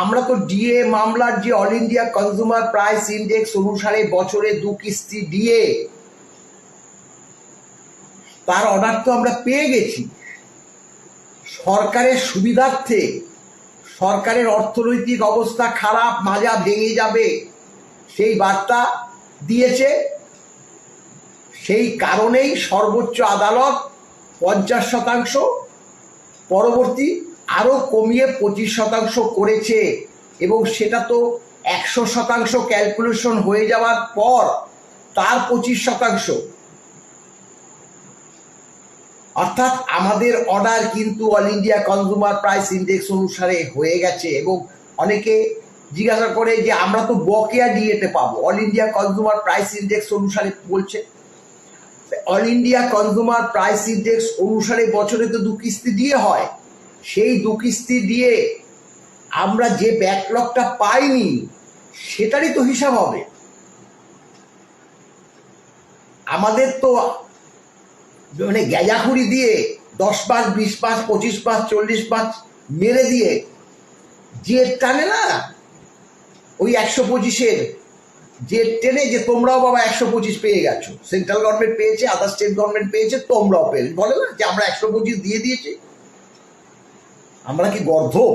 আমরা তো ডিএ মামলার যে all India consumer price index অনুসারে বছরে 2 কিস্তি ডিএ তার অর্ডার তো আমরা পেয়ে গেছি। সরকারের সুবিধার্থে, সরকারের অর্থনৈতিক অবস্থা খারাপ, মাজা ভেঙে যাবে সেই বার্তা দিয়েছে। সেই কারণেই সর্বোচ্চ আদালত 50%, পরবর্তী আরও কমিয়ে 25% করেছে। এবং সেটা তো 100% ক্যালকুলেশন হয়ে যাওয়ার পর তার 25%। অর্থাৎ আমাদের অর্ডার কিন্তু all India consumer price index অনুসারে হয়ে গেছে। এবং অনেকে জিজ্ঞাসা করে যে আমরা তো বকেয়া ডিএতে পাবো, all India consumer price index অনুসারে বলছে। All India consumer price index অনুসারে বছরে তো 2 কিস্তি দিয়ে হয়। সেই 2 কিস্তি দিয়ে আমরা যে ব্যাকলগটা পাইনি সেটারই তো হিসাব হবে। আমাদের তো মানে গ্যাজাখুরি দিয়ে 10 মাস, 20 মাস, 25 মাস, 40 মাস মেরে দিয়ে যে টানে না, ওই 125-এর যে টেনে যে তোমরাও বাবা 125 পেয়ে গেছো, সেন্ট্রাল গভর্নমেন্ট পেয়েছে, আদার স্টেট গভর্নমেন্ট পেয়েছে, তোমরাও পেয়ে বলে না যে আমরা 125 দিয়ে দিয়েছি। আমরা কি গর্ধব?